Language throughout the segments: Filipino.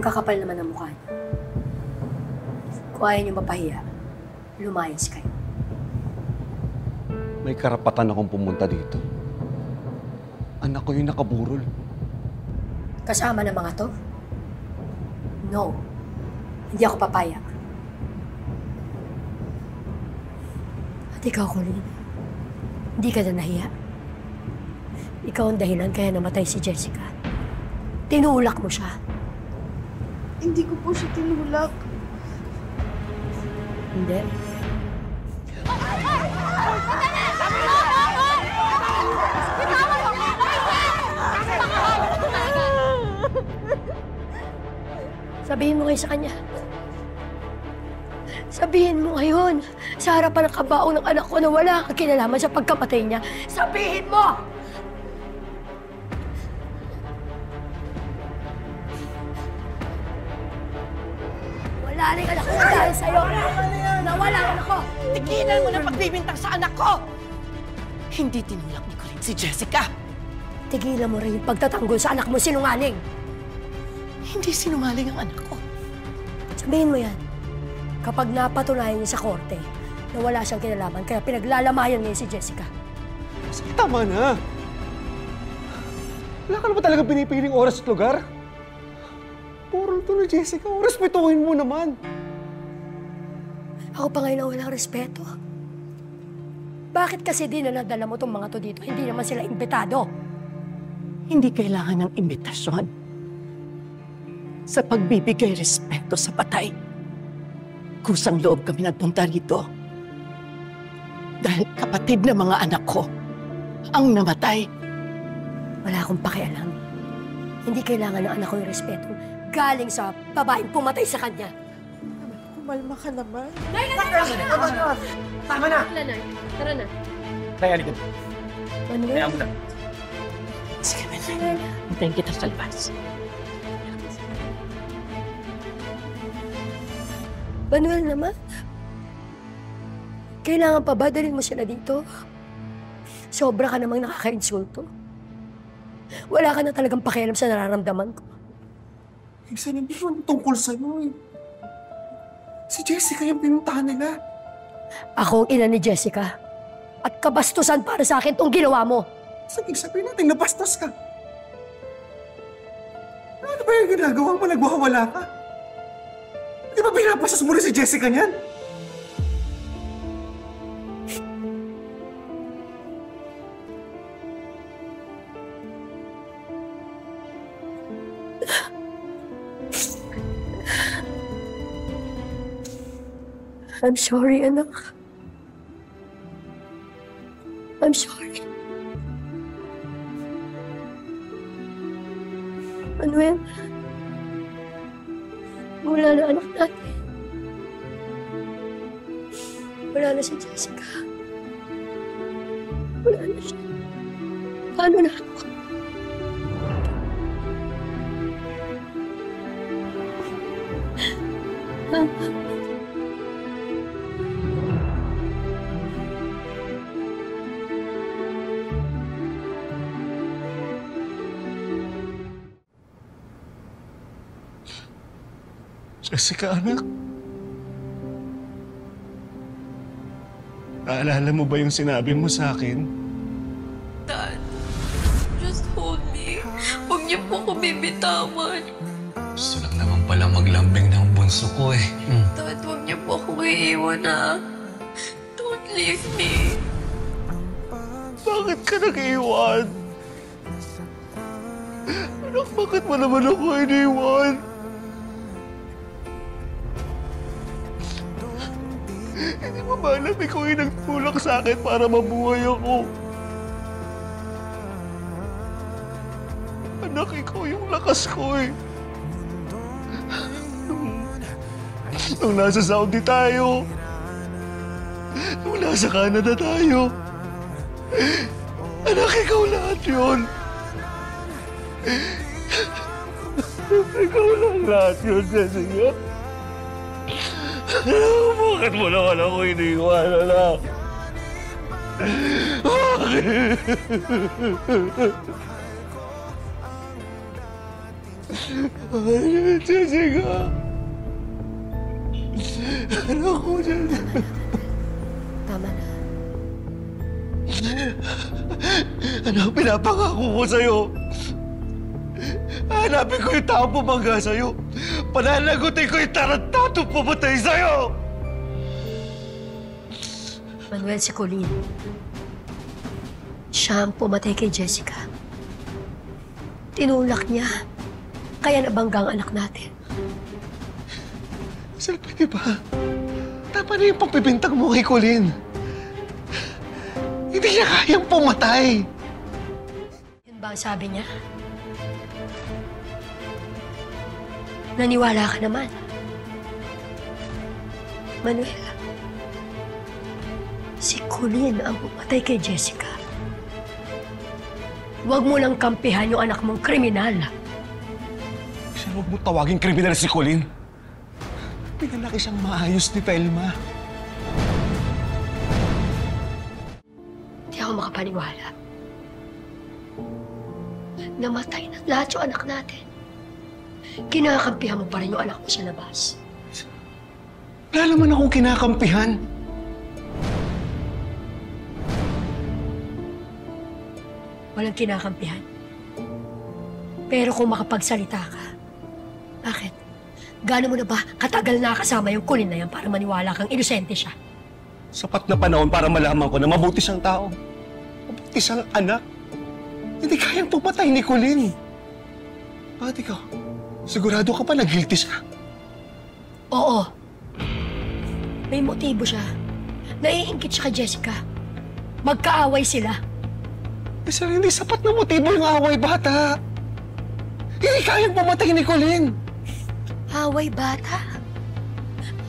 kakapal naman ang mukha niyo. Kung ayaw niyo mapahiya, lumayas kayo. May karapatan akong pumunta dito. Anak ko yung nakaburol. Kasama ng mga to? No. Hindi ako papayag. At ikaw, Colleen, hindi ka na nahiya. Ikaw ang dahilan kaya namatay si Jessica. Tinulak mo siya. Hindi ko po siya tinulak. Hindi. Sabihin mo ngayon sa kanya. Sabihin mo ngayon sa harapan ng kabaong ng anak ko na wala kang kinalaman sa pagkamatay niya. Sabihin mo! Wala rin anak ko dahil sa'yo. Nawala ang anak ko. Tigilan mo na pagbibintang sa anak ko! Hindi tinulak ni Corinne si Jessica. Tigilan mo rin yung pagtatanggol sa anak mo sinungaling. Hindi sinungaling ang anak ko. Sabihin mo yan. Kapag napatunayan niya sa korte na wala siyang kinalaman, kaya pinaglalamayan niya si Jessica. Sige, tama na. Wala ka na ba talaga pinipiling oras at lugar? Puro to na, Jessica. Respetuhin mo naman. Ako pa ngayon ang walang respeto. Bakit kasi di na nadala mo tong mga to dito? Hindi naman sila imbitado. Hindi kailangan ng imbitasyon sa pagbibigay respeto sa patay. Kusang loob kami nagpunta rito dahil kapatid ng mga anak ko ang namatay. Wala akong pakialam. Hindi kailangan ng anak ko yung respeto galing sa babaeng pumatay sa kanya. Kumalma ka naman. Tama na! Tara na. Tara na. Nay, halika. Manuel? Kaya mo na. Sige, Manuel. Hintayin kita sa labas. Manuel naman. Kailangan pa ba dalhin mo sila dito? Sobra ka namang nakaka-insulto. Wala ka na talagang pakialam sa nararamdaman ko. Minsan, hindi naman tungkol sa'yo eh. Si Jessica yung pinuntahan nila. Ako ang ina ni Jessica. At kabastusan para sa akin tong ginawa mo. Sabihin natin, nabastos ka. Ano ba yung ginagawa mo? Nagwawala ka? Di ba pinapasas mo rin si Jessica niyan? I'm sorry, anak. I'm sorry. Manuel, wala na anak natin. Wala na si Jessica. Wala na siya. Paano na ako? Jessica, anak. Naalala mo ba yung sinabi mo sa akin? Dad, just hold me. Huwag niyo po ko bibitawan. Gusto lang naman pala maglambing ng bunso ko eh. Dad, huwag niyo po ko iiwan na. Don't leave me. Bakit ka nag-iwan? Anak, bakit mo naman ako iniwan? Hindi mo ba alam ikaw yung nagtulak sa akin para mabuhay ako? Anak, ikaw yung lakas ko eh. Nung nasa Saudi tayo, nung nasa Canada tayo, anak, ikaw lahat yun. Ikaw lang lahat yun, Jessica. Bakit mo naman ako iniwan, anak? Bakit? Jessica! Anak ko, Jessica. Tama na. Anak, pinapangako ko sa'yo. Hanapin ko yung taong pumangga sa'yo. Pananagutin ko yung tarantadong pumatay sa'yo! Manuel, si Colleen. Siya ang pumatay kay Jessica. Tinulak niya. Kaya nabangga ang anak natin. Sir, pwede ba? Tama na yung pagbibintang mo kay Colleen. Hindi niya kayang pumatay. Yun ba ang sabi niya? Naniwala ka naman. Manuel, si Colleen ang pumatay kay Jessica. Huwag mo lang kampihan yung anak mong kriminal. Sir, huwag mo tawaging kriminal si Colleen. Pinalaki siyang maayos ni Telma. Hindi ako makapaniwala. Namatay na lahat yung anak natin. Kinakampihan mo pa rin yung anak mo sa labas. Wala naman akong kinakampihan. Walang kinakampihan. Pero kung makapagsalita ka, bakit? Gaano mo na ba katagal nakakasama yung Colleen na yan para maniwala kang inosente siya? Sapat na panahon para malaman ko na mabuti siyang tao. Mabuti siyang anak. Hindi kayang pumatay ni Colleen. Bakit ikaw? Sigurado ka pa na guilty siya? Oo. May motibo siya. Naiingkit siya kay Jessica. Magkaaway sila. Eh, sir, hindi sapat na motibo yung away bata. Hindi kayang pumatay ni Colleen. Away bata?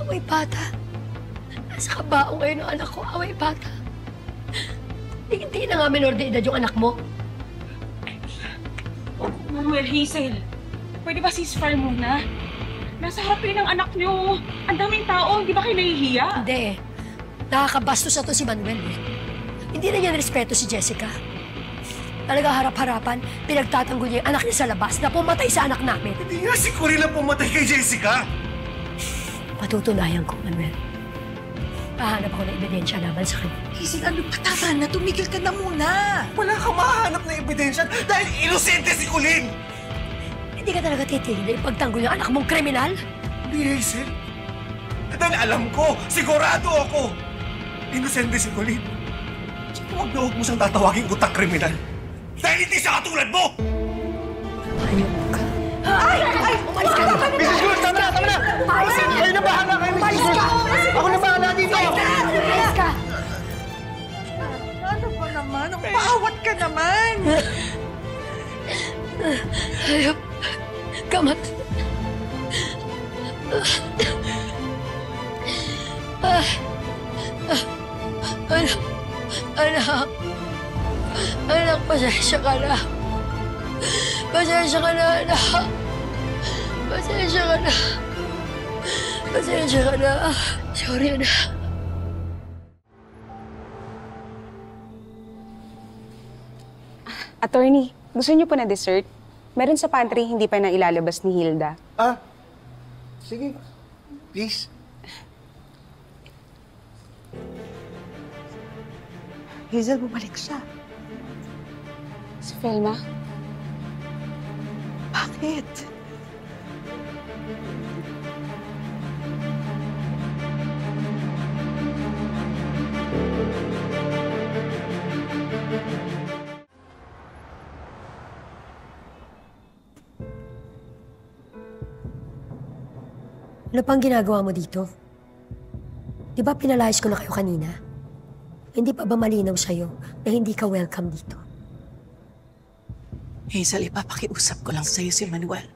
Away bata? Nasa kabaong ngayon ang anak ko, away bata. Hindi na nga minor de edad yung anak mo. Manuel, Hazel, pwede ba ceasefire muna? Nasa harap kayo ng anak niyo. Ang daming tao, hindi ba kayo nahihiya? Hindi eh. Nakakabastos na to si Manuel eh. Hindi na niya respeto si Jessica. Talaga harap-harapan, pinagtatanggol niya yung anak niya sa labas na pumatay sa anak namin. Hindi nga si Colleen ang pumatay kay Jessica. Patutunayan ko, Manuel. Pahanap ako ng ebidensya laban sa kanya. Hazel, ano pa? Tama na. Tumigil ka na muna. Wala kang mahanap na ebidensya dahil inosente si Colleen. Hindi ka talaga titigil na ipagtanggol yung anak mong kriminal? Hindi, Hazel. Dahil alam ko, sigurado ako. Inosente si Colleen. Huwag na huwag mo siyang tatawaging utak kriminal. Dahil hindi siya katulad mo! Ayok ka. Ay! Umalis ka na! Mrs. Gould, tama na, tama na! Kayo na bahala kayo, Mrs. Gould! Ako na bahala dito! Umalis ka! Ano ba naman? Paawat ka naman! Ayok. Kamat. Anak, pasensya ka na. Pasensya ka na, anak. Pasensya ka na. Pasensya ka na. Sorry, anak. Attorney, gusto niyo po na dessert? Meron sa pantry, hindi pa na ilalabas ni Hilda. Ah, sige. Please. Hazel, bumalik siya. Si Felma? Bakit? Ano pang ginagawa mo dito? Di ba pinalayas ko na kayo kanina? Hindi pa ba malinaw sa'yo na hindi ka welcome dito? Hazel, ipapakiusap ko lang sa'yo si Manuel.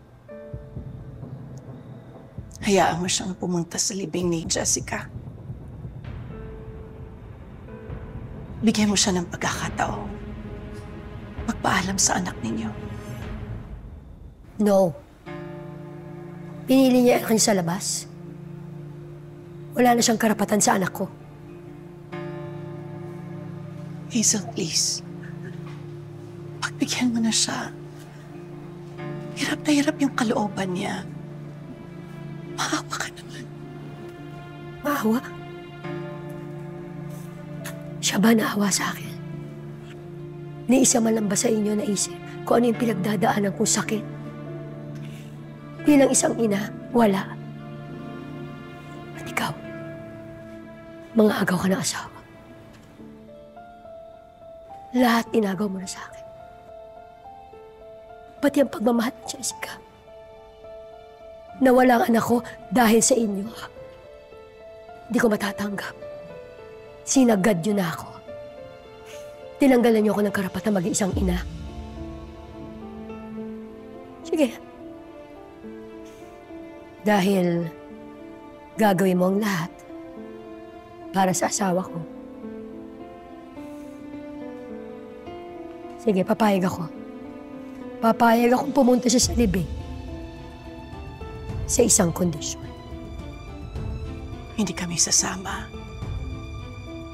Hayaan mo siyang pumunta sa libing ni Jessica. Bigyan mo siya ng pagkakataon. Magpaalam sa anak ninyo. No. Pinili niya anak niya sa labas. Wala na siyang karapatan sa anak ko. Hazel, please. Pagbigyan mo na siya. Hirap na hirap yung kalooban niya. Maawa ka naman. Maawa? Siya ba naawa sa akin? Ni isa man lang ba sa inyo naisip kung ano yung pinagdadaanan kong sakit? Bilang isang ina, wala. At ikaw, mga agaw ka ng asawa. Lahat inagaw mo na sa akin. Pati ang pagmamahal ni Jessica. Nawala ang anak ko dahil sa inyo. Hindi ko matatanggap. Sinagad niyo na ako. Tinanggalan niyo ako ng karapatan mag-iisang ina. Sige. Dahil gagawin mo ang lahat para sa asawa ko. Sige, papayag ako. Papayag akong pumunta siya sa libing. Sa isang kondisyon. Hindi kami sasama.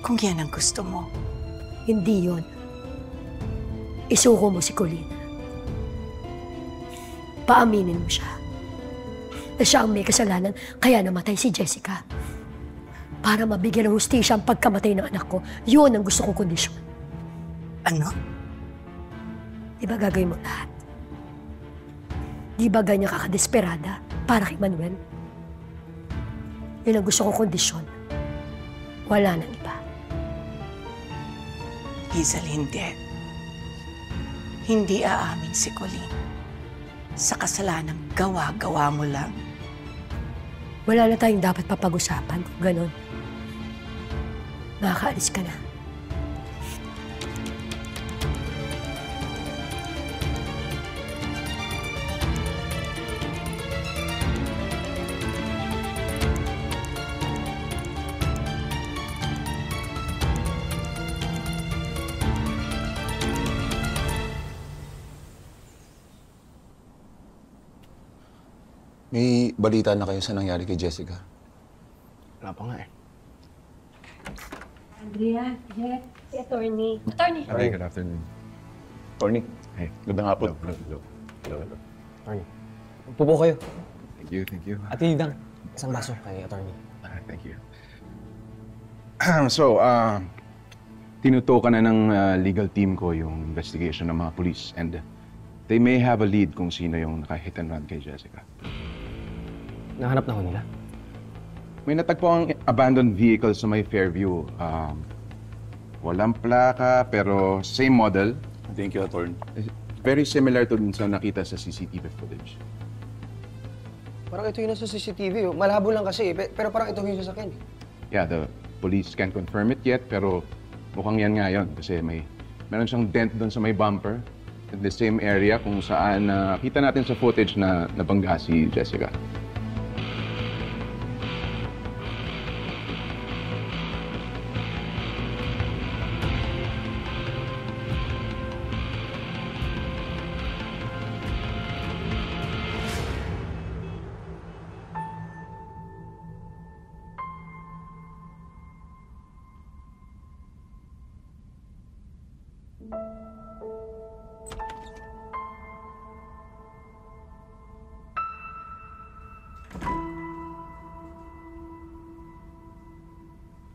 Kung yan ang gusto mo. Hindi yon. Isuko mo si Colleen. Paaminin mo siya. Na siya ang may kasalanan, kaya namatay si Jessica. Para mabigyan ng hustisya ang pagkamatay ng anak ko, yun ang gusto kong kondisyon. Ano? Di ba gagawin mo lahat? Di ba ganyan kakadesperada para kay Manuel? Yun ang gusto kong kondisyon. Wala nang iba. Hazel, hindi. Hindi aamin si Colleen. Sa kasalanang gawa-gawa mo lang. Wala na tayong dapat papag-usapan kung ganon. Makakaalis ka na. May balita na kayo sa nangyari kay Jessica? Wala pa nga eh. Andrea, Jeff, si Attorney. Attorney! Hi, good afternoon. Tony. Hey, gandang hapon. Hello. Attorney. Pupo kayo. Thank you. At Lidang, isang baso kay Attorney. Thank you. So, tinutukan na ng legal team ko yung investigation ng mga police and they may have a lead kung sino yung naka-hit and run kay Jessica. Nahanap na ho nila? May natagpo ang abandoned vehicle sa may Fairview. Walang plaka pero same model. Thank you, Attorney. Very similar to dun sa nakita sa CCTV footage. Parang ito yung nasa CCTV. Malabo lang kasi, pero parang ito yung sasakyan. Yeah, the police can't confirm it yet pero mukhang yan nga yun kasi meron siyang dent dun sa may bumper in the same area kung saan kita natin sa footage na nabangga si Jessica.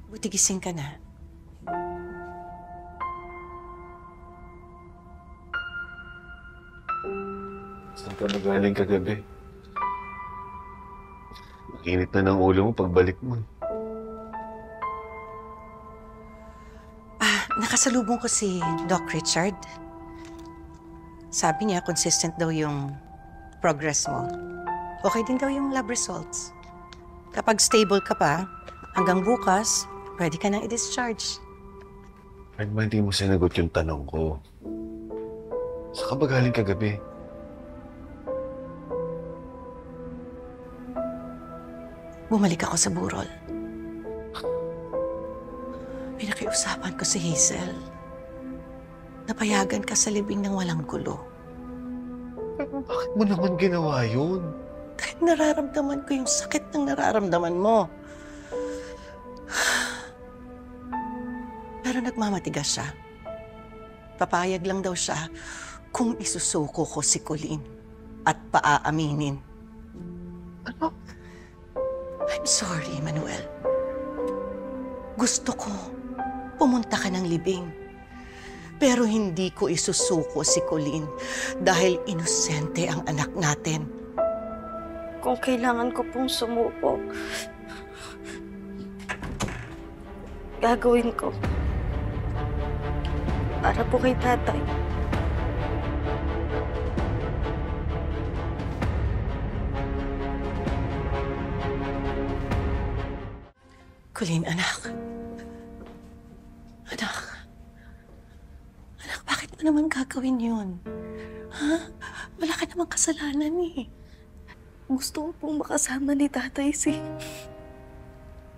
Buti gising ka na. Saan ka nagaling kagabi? Makinit na ng ulo mo pagbalik mo. Nakasalubong ko si Doc Richard. Sabi niya, consistent daw yung progress mo. Okay din daw yung lab results. Kapag stable ka pa, hanggang bukas, pwede ka nang i-discharge. Bakit ba hindi mo sinagot yung tanong ko? Saan ka ba galing kagabi? Bumalik ako sa burol. Pinakiusapan ko si Hazel. Napayagan ka sa libing ng walang gulo. Bakit mo naman ginawa yun? Dahil nararamdaman ko yung sakit ng nararamdaman mo. Pero nagmamatigas siya. Papayag lang daw siya kung isusuko ko si Colleen. at paaaminin. Ano? I'm sorry, Manuel. Gusto ko pumunta ka ng libing. Pero hindi ko isusuko si Colleen dahil inosente ang anak natin. Kung kailangan ko pong sumuko, gagawin ko. Para po kay tatay. Colleen, anak. Anak. Anak, bakit mo naman gagawin yun? Ha? Wala ka namang kasalanan eh. Gusto ko pong makasama ni tatay si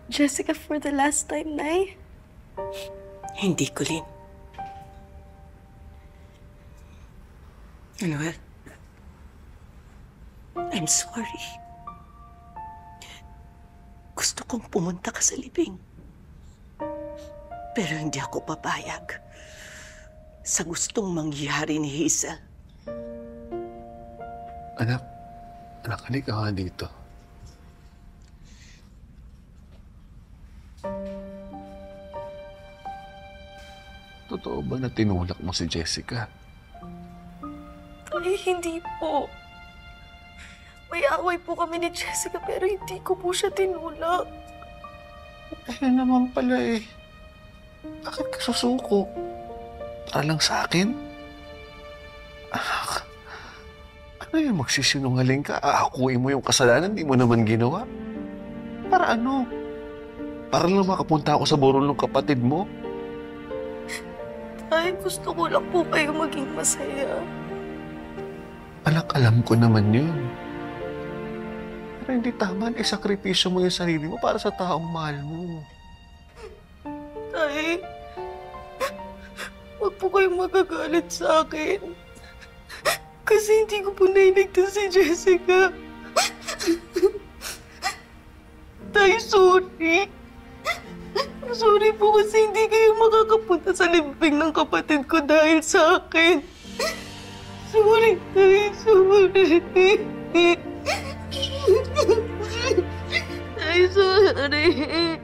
Jessica for the last time, Nay. Hindi, Colleen. Manuel, I'm sorry. Gusto kong pumunta ka sa libing. Pero hindi ako papayag sa gustong mangyari ni Hazel. Anak, halika nga dito. Totoo ba na tinulak mo si Jessica? Ay, hindi po. May away po kami ni Jessica pero hindi ko po siya tinulak. Eh naman pala eh. Bakit ka susuko? Para lang sa akin? Anak, ano yung magsisinungaling ka? Aakuin mo yung kasalanan, di mo naman ginawa? Para ano? Para lang makapunta ako sa burol ng kapatid mo? Ay, gusto ko lang po kayo maging masaya. Anak, alam ko naman yun. Pero hindi tama na isakripisyo mo yung sarili mo para sa taong mahal mo. Tay, huwag po kayong magagalit sa akin. Kasi hindi ko po nailigtas si Jessica. Tay, sorry. Sorry po kasi hindi kayo makakapunta sa libing ng kapatid ko dahil sa akin. Sorry, Tay, sorry. Tay, sorry.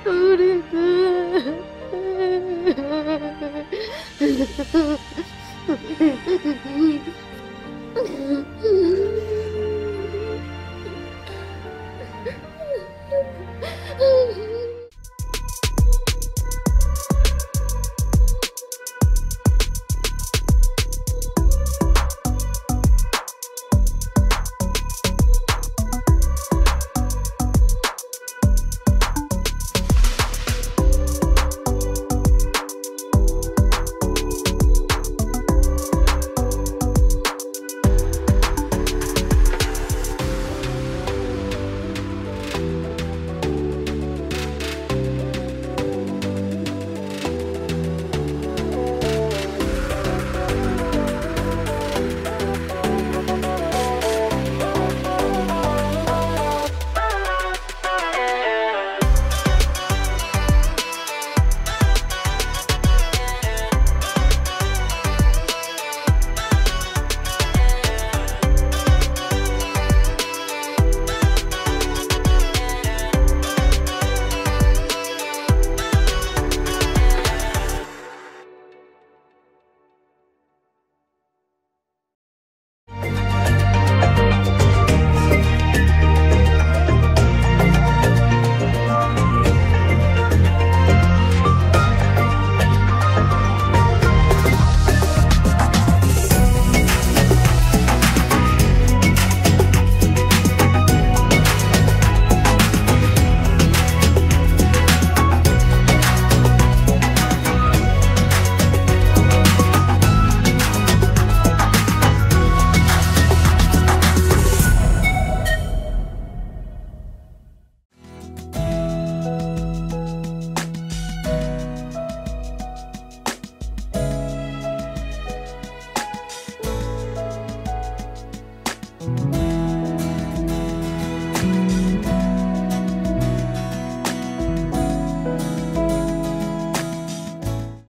Sorry, you.